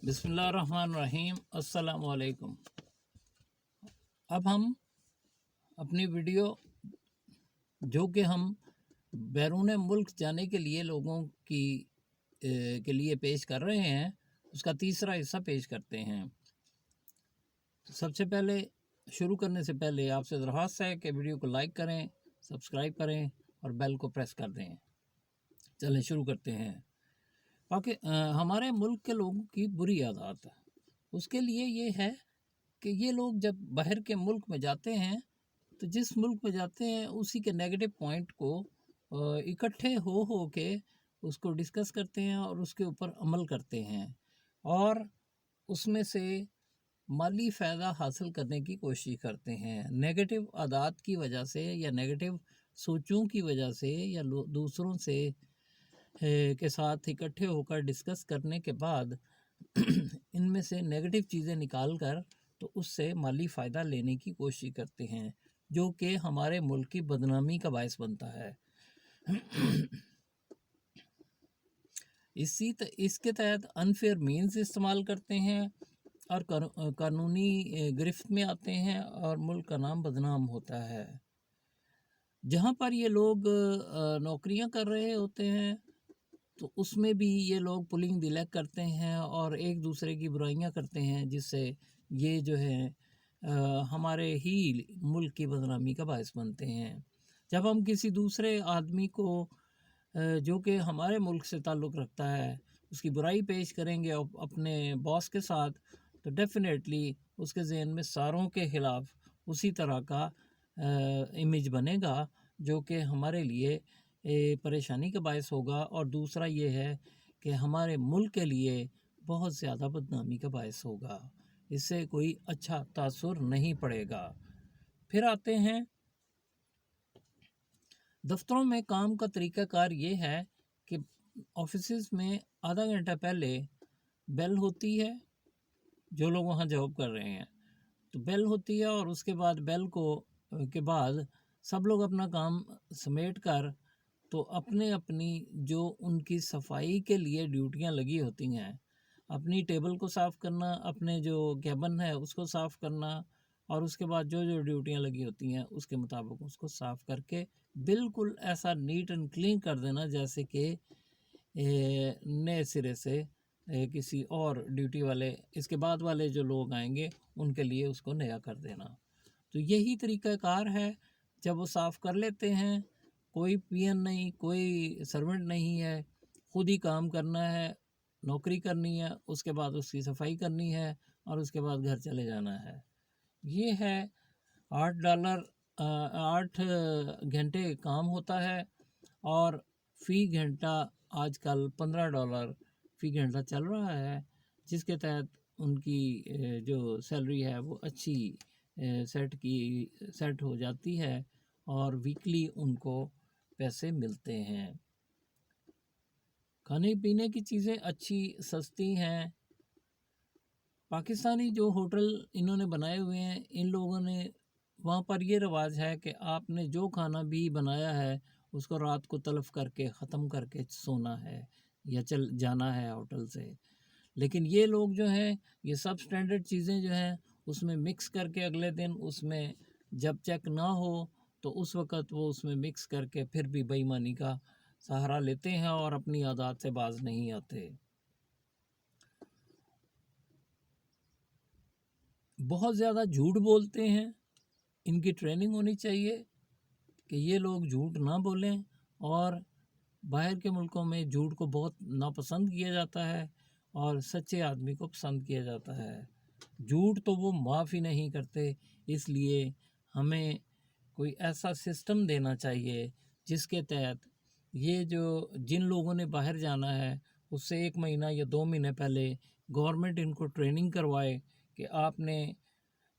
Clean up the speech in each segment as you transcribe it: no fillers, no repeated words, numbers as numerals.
بسم اللہ الرحمن الرحیم۔ السلام علیکم۔ اب ہم اپنی ویڈیو جو کہ ہم بیرون ملک جانے کے لیے لوگوں کے لیے پیش کر رہے ہیں، اس کا تیسرا حصہ پیش کرتے ہیں۔ سب سے پہلے شروع کرنے سے پہلے آپ سے درخواست ہے کہ ویڈیو کو لائک کریں، سبسکرائب کریں اور بیل کو پریس کر دیں۔ چلیں شروع کرتے ہیں۔ ہمارے ملک کے لوگوں کی بری عادات ہے، اس کے لیے یہ ہے کہ یہ لوگ جب باہر کے ملک میں جاتے ہیں تو جس ملک میں جاتے ہیں اسی کے نیگیٹو پوائنٹ کو اکٹھے ہو کے اس کو ڈسکس کرتے ہیں اور اس کے اوپر عمل کرتے ہیں اور اس میں سے مالی فائدہ حاصل کرنے کی کوشش کرتے ہیں۔ نیگیٹو عادات کی وجہ سے یا نیگیٹو سوچوں کی وجہ سے یا دوسروں سے کے ساتھ اکٹھے ہو کر ڈسکس کرنے کے بعد ان میں سے نیگیٹو چیزیں نکال کر تو اس سے مالی فائدہ لینے کی کوشش کرتے ہیں، جو کہ ہمارے ملک کی بدنامی کا باعث بنتا ہے۔ اس کے تحت انفیئر مینز استعمال کرتے ہیں اور قانونی گرفت میں آتے ہیں اور ملک کا نام بدنام ہوتا ہے۔ جہاں پر یہ لوگ نوکریاں کر رہے ہوتے ہیں تو اس میں بھی یہ لوگ پولنگ دی لیگ کرتے ہیں اور ایک دوسرے کی برائیاں کرتے ہیں، جس سے یہ جو ہے ہمارے ہی ملک کی بدنامی کا باعث بنتے ہیں۔ جب ہم کسی دوسرے آدمی کو جو کہ ہمارے ملک سے تعلق رکھتا ہے اس کی برائی پیش کریں گے اپنے باس کے ساتھ، تو ڈیفینیٹلی اس کے ذہن میں ساروں کے خلاف اسی طرح کا امیج بنے گا، جو کہ ہمارے لیے پریشانی کا باعث ہوگا، اور دوسرا یہ ہے کہ ہمارے ملک کے لیے بہت زیادہ بدنامی کا باعث ہوگا۔ اس سے کوئی اچھا تاثر نہیں پڑے گا۔ پھر آتے ہیں دفتروں میں کام کا طریقہ کار۔ یہ ہے کہ آفیسز میں آدھا گھنٹہ پہلے بیل ہوتی ہے، جو لوگ وہاں جاب کر رہے ہیں تو بیل ہوتی ہے، اور اس کے بعد بیل کے بعد سب لوگ اپنا کام سمیٹ کر تو اپنی جو ان کی صفائی کے لیے ڈیوٹیاں لگی ہوتی ہیں، اپنی ٹیبل کو صاف کرنا، اپنے جو کیبن ہے اس کو صاف کرنا، اور اس کے بعد جو ڈیوٹیاں لگی ہوتی ہیں اس کے مطابق اس کو صاف کر کے بالکل ایسا نیٹ اینڈ کلین کر دینا جیسے کہ نئے سرے سے کسی اور ڈیوٹی والے اس کے بعد والے جو لوگ آئیں گے ان کے لیے اس کو نیا کر دینا۔ تو یہی طریقہ کار ہے۔ جب وہ صاف کر لیتے ہیں، کوئی پی این نہیں، کوئی سرونٹ نہیں ہے، خود ہی کام کرنا ہے، نوکری کرنی ہے، اس کے بعد اس کی صفائی کرنی ہے اور اس کے بعد گھر چلے جانا ہے۔ یہ ہے $8 گھنٹے کام ہوتا ہے، اور فی گھنٹہ آج کل $15 فی گھنٹہ چل رہا ہے، جس کے تحت ان کی جو سیلری ہے وہ اچھی سیٹ ہو جاتی ہے اور ویکلی ان کو پیسے ملتے ہیں۔ کھانے پینے کی چیزیں اچھی سستی ہیں۔ پاکستانی جو ہوٹل انہوں نے بنائے ہوئے ہیں، ان لوگوں نے وہاں پر یہ رواج ہے کہ آپ نے جو کھانا بھی بنایا ہے اس کو رات کو تلف کر کے ختم کر کے سونا ہے یا جانا ہے ہوٹل سے۔ لیکن یہ لوگ جو ہیں یہ سب سٹینڈرڈ چیزیں جو ہیں اس میں مکس کر کے اگلے دن اس میں جب چیک نہ ہو تو اس وقت وہ اس میں مکس کر کے پھر بھی بے ایمانی کا سہارا لیتے ہیں اور اپنی عادات سے باز نہیں آتے۔ بہت زیادہ جھوٹ بولتے ہیں۔ ان کی ٹریننگ ہونی چاہیے کہ یہ لوگ جھوٹ نہ بولیں، اور باہر کے ملکوں میں جھوٹ کو بہت ناپسند کیا جاتا ہے اور سچے آدمی کو پسند کیا جاتا ہے۔ جھوٹ تو وہ معاف ہی نہیں کرتے، اس لیے ہمیں کوئی ایسا سسٹم دینا چاہیے جس کے تحت یہ جن لوگوں نے باہر جانا ہے اس سے 1 مہینہ یا 2 مہینے پہلے گورنمنٹ ان کو ٹریننگ کروائے کہ آپ نے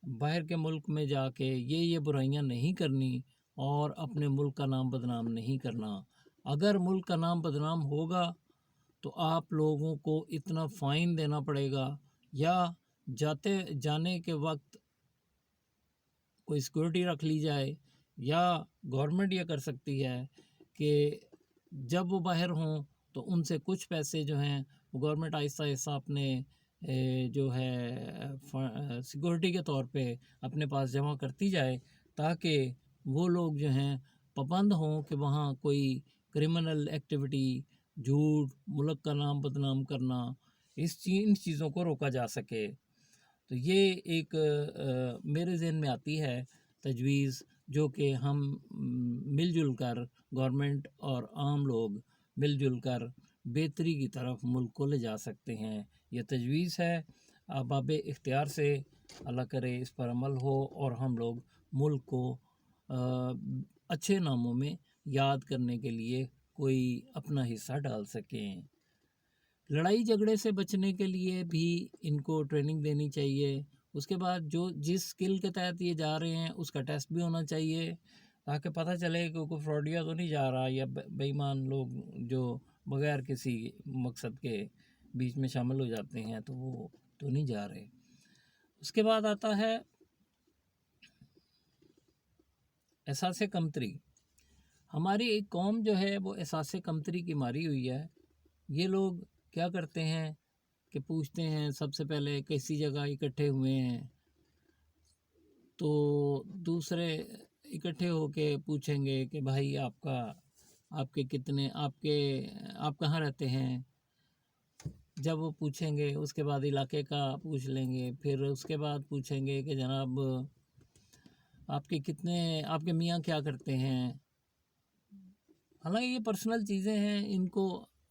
باہر کے ملک میں جا کے یہ برائیاں نہیں کرنی اور اپنے ملک کا نام بدنام نہیں کرنا۔ اگر ملک کا نام بدنام ہوگا تو آپ لوگوں کو اتنا فائن دینا پڑے گا، یا جانے کے وقت کوئی سیکورٹی رکھ لی جائے، یا گورنمنٹ یہ کر سکتی ہے کہ جب وہ باہر ہوں تو ان سے کچھ پیسے جو ہیں وہ گورنمنٹ آہستہ آہستہ اپنے جو ہے سیکورٹی کے طور پہ اپنے پاس جمع کرتی جائے، تاکہ وہ لوگ جو ہیں پابند ہوں کہ وہاں کوئی کرمنل ایکٹیویٹی، جھوٹ، ملک کا نام بدنام کرنا، ان چیزوں کو روکا جا سکے۔ تو یہ ایک میرے ذہن میں آتی ہے تجویز، جو کہ ہم مل جل کر، گورنمنٹ اور عام لوگ مل جل کر بہتری کی طرف ملک کو لے جا سکتے ہیں۔ یہ تجویز ہے باب اختیار سے، اللہ کرے اس پر عمل ہو اور ہم لوگ ملک کو اچھے ناموں میں یاد کرنے کے لیے کوئی اپنا حصہ ڈال سکیں۔ لڑائی جھگڑے سے بچنے کے لیے بھی ان کو ٹریننگ دینی چاہیے۔ اس کے بعد جس اسکل کے تحت یہ جا رہے ہیں اس کا ٹیسٹ بھی ہونا چاہیے، تاکہ پتہ چلے کہ کوئی فراڈیا تو نہیں جا رہا، یا بے ایمان لوگ جو بغیر کسی مقصد کے بیچ میں شامل ہو جاتے ہیں تو وہ تو نہیں جا رہے۔ اس کے بعد آتا ہے احساس کمتری۔ ہماری ایک قوم جو ہے وہ احساس کمتری کی ماری ہوئی ہے۔ یہ لوگ کیا کرتے ہیں کہ پوچھتے ہیں، سب سے پہلے کسی جگہ اکٹھے ہوئے ہیں تو دوسرے اکٹھے ہو کے پوچھیں گے کہ بھائی آپ کہاں رہتے ہیں۔ جب وہ پوچھیں گے اس کے بعد علاقے کا پوچھ لیں گے، پھر اس کے بعد پوچھیں گے کہ جناب آپ کے میاں کیا کرتے ہیں۔ حالانکہ یہ پرسنل چیزیں ہیں، ان کو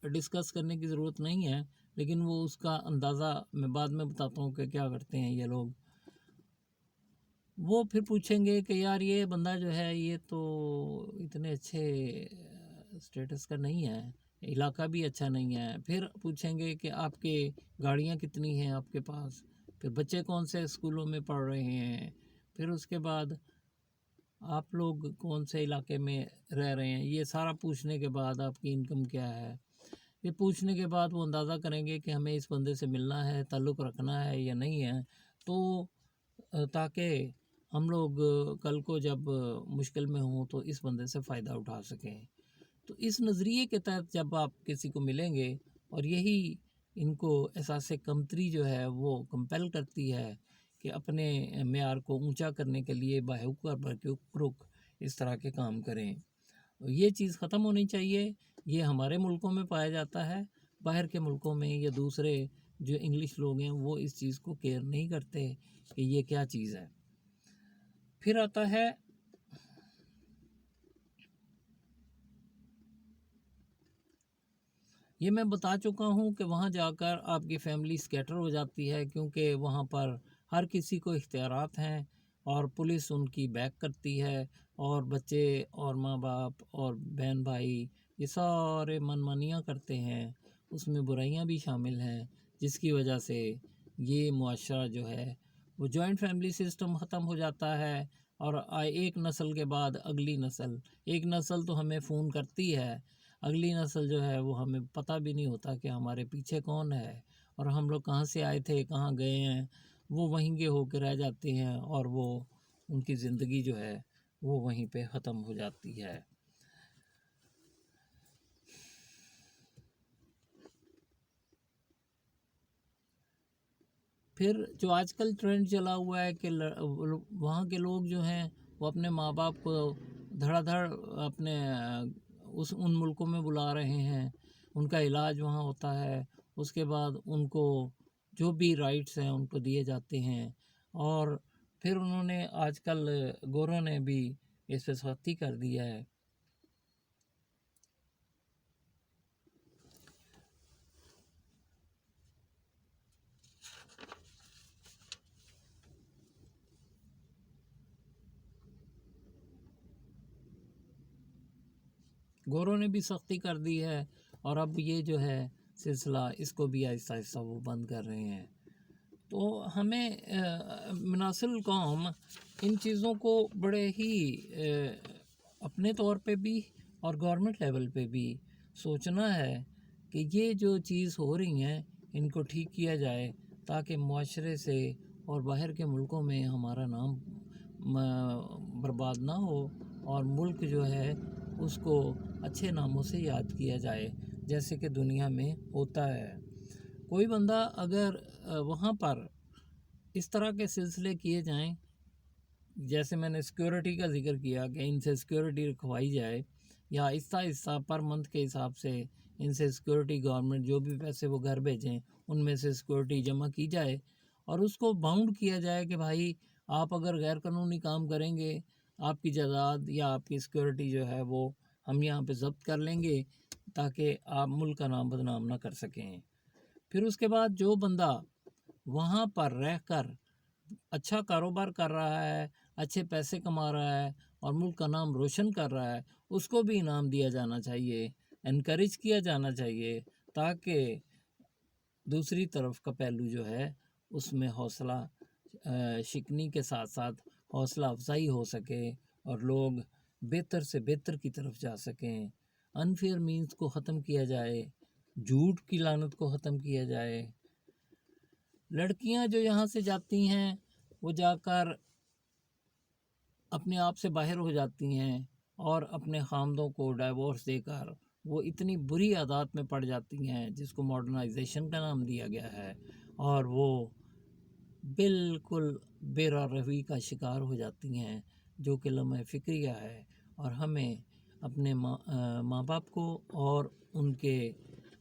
ڈسکس کرنے کی ضرورت نہیں ہے، لیکن وہ اس کا اندازہ میں بعد میں بتاتا ہوں کہ کیا کرتے ہیں یہ لوگ۔ وہ پھر پوچھیں گے کہ یار یہ بندہ جو ہے یہ تو اتنے اچھے سٹیٹس کا نہیں ہے، علاقہ بھی اچھا نہیں ہے۔ پھر پوچھیں گے کہ آپ کے گاڑیاں کتنی ہیں آپ کے پاس، پھر بچے کون سے اسکولوں میں پڑھ رہے ہیں، پھر اس کے بعد آپ لوگ کون سے علاقے میں رہ رہے ہیں۔ یہ سارا پوچھنے کے بعد آپ کی انکم کیا ہے، یہ پوچھنے کے بعد وہ اندازہ کریں گے کہ ہمیں اس بندے سے ملنا ہے، تعلق رکھنا ہے یا نہیں ہے، تو تاکہ ہم لوگ کل کو جب مشکل میں ہوں تو اس بندے سے فائدہ اٹھا سکیں۔ تو اس نظریے کے تحت جب آپ کسی کو ملیں گے، اور یہی ان کو احساس کمتری جو ہے وہ کمپیل کرتی ہے کہ اپنے معیار کو اونچا کرنے کے لیے باہوک اور برقرق اس طرح کے کام کریں۔ یہ چیز ختم ہونی چاہیے۔ یہ ہمارے ملکوں میں پایا جاتا ہے، باہر کے ملکوں میں یا دوسرے جو انگلش لوگ ہیں وہ اس چیز کو کیئر نہیں کرتے کہ یہ کیا چیز ہے۔ پھر آتا ہے یہ میں بتا چکا ہوں کہ وہاں جا کر آپ کی فیملی سکیٹر ہو جاتی ہے، کیونکہ وہاں پر ہر کسی کو اختیارات ہیں اور پولیس ان کی بیک کرتی ہے، اور بچے اور ماں باپ اور بہن بھائی یہ سارے من مانیاں کرتے ہیں، اس میں برائیاں بھی شامل ہیں، جس کی وجہ سے یہ معاشرہ جو ہے وہ جوائنٹ فیملی سسٹم ختم ہو جاتا ہے، اور ایک نسل کے بعد اگلی نسل، ایک نسل تو ہمیں فون کرتی ہے، اگلی نسل جو ہے وہ ہمیں پتہ بھی نہیں ہوتا کہ ہمارے پیچھے کون ہے، اور ہم لوگ کہاں سے آئے تھے، کہاں گئے ہیں، وہ وہیں کے ہو کے رہ جاتے ہیں، اور وہ ان کی زندگی جو ہے وہ وہیں پہ ختم ہو جاتی ہے۔ پھر جو آج کل ٹرینڈ چلا ہوا ہے کہ وہاں کے لوگ جو ہیں وہ اپنے ماں باپ کو دھڑا دھڑ اپنے ان ملکوں میں بلا رہے ہیں، ان کا علاج وہاں ہوتا ہے، اس کے بعد ان کو جو بھی رائٹس ہیں ان کو دیے جاتے ہیں، اور پھر انہوں نے آج کل گوروں نے بھی اس پہ سختی کر دیا ہے۔ گوروں نے بھی سختی کر دی ہے، اور اب یہ جو ہے سلسلہ اس کو بھی آہستہ آہستہ وہ بند کر رہے ہیں۔ تو ہمیں مناسل قوم ان چیزوں کو بڑے ہی اپنے طور پہ بھی اور گورنمنٹ لیول پہ بھی سوچنا ہے کہ یہ جو چیز ہو رہی ہیں ان کو ٹھیک کیا جائے، تاکہ معاشرے سے اور باہر کے ملکوں میں ہمارا نام برباد نہ ہو، اور ملک جو ہے اس کو اچھے ناموں سے یاد کیا جائے، جیسے کہ دنیا میں ہوتا ہے۔ کوئی بندہ اگر وہاں پر اس طرح کے سلسلے کیے جائیں، جیسے میں نے سیکیورٹی کا ذکر کیا کہ ان سے سیکیورٹی رکھوائی جائے، یا آہستہ آہستہ پر منتھ کے حساب سے ان سے سیکیورٹی گورنمنٹ جو بھی پیسے وہ گھر بھیجیں ان میں سے سیکیورٹی جمع کی جائے، اور اس کو باؤنڈ کیا جائے کہ بھائی آپ اگر غیر قانونی کام کریں گے، آپ کی جائیداد یا آپ کی سیکیورٹی جو ہے وہ ہم یہاں پہ ضبط کر لیں گے تاکہ آپ ملک کا نام بدنام نہ کر سکیں۔ پھر اس کے بعد جو بندہ وہاں پر رہ کر اچھا کاروبار کر رہا ہے، اچھے پیسے کما رہا ہے اور ملک کا نام روشن کر رہا ہے، اس کو بھی انعام دیا جانا چاہیے، انکریج کیا جانا چاہیے، تاکہ دوسری طرف کا پہلو جو ہے اس میں حوصلہ شکنی کے ساتھ ساتھ حوصلہ افزائی ہو سکے اور لوگ بہتر سے بہتر کی طرف جا سکیں، انفیئر مینز کو ختم کیا جائے، جھوٹ کی لعنت کو ختم کیا جائے۔ لڑکیاں جو یہاں سے جاتی ہیں وہ جا کر اپنے آپ سے باہر ہو جاتی ہیں اور اپنے خامدوں کو ڈائیورس دے کر وہ اتنی بری عادات میں پڑ جاتی ہیں جس کو ماڈرنائزیشن کا نام دیا گیا ہے، اور وہ بالکل بے روی کا شکار ہو جاتی ہیں، جو کہ لمحہ فکریہ ہے۔ اور ہمیں اپنے ماں باپ کو اور ان کے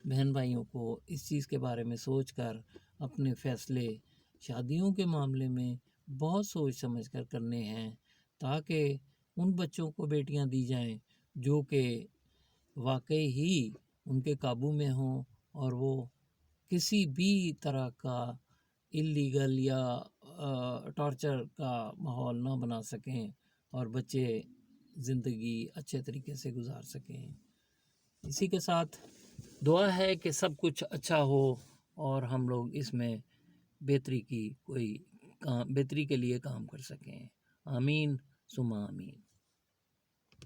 بہن بھائیوں کو اس چیز کے بارے میں سوچ کر اپنے فیصلے شادیوں کے معاملے میں بہت سوچ سمجھ کر کرنے ہیں، تاکہ ان بچوں کو بیٹیاں دی جائیں جو کہ واقعی ہی ان کے قابو میں ہوں اور وہ کسی بھی طرح کا اللیگل یا ٹارچر کا ماحول نہ بنا سکیں اور بچے زندگی اچھے طریقے سے گزار سکیں۔ اسی کے ساتھ دعا ہے کہ سب کچھ اچھا ہو اور ہم لوگ اس میں بہتری کے لیے کام کر سکیں۔ آمین ثم آمین۔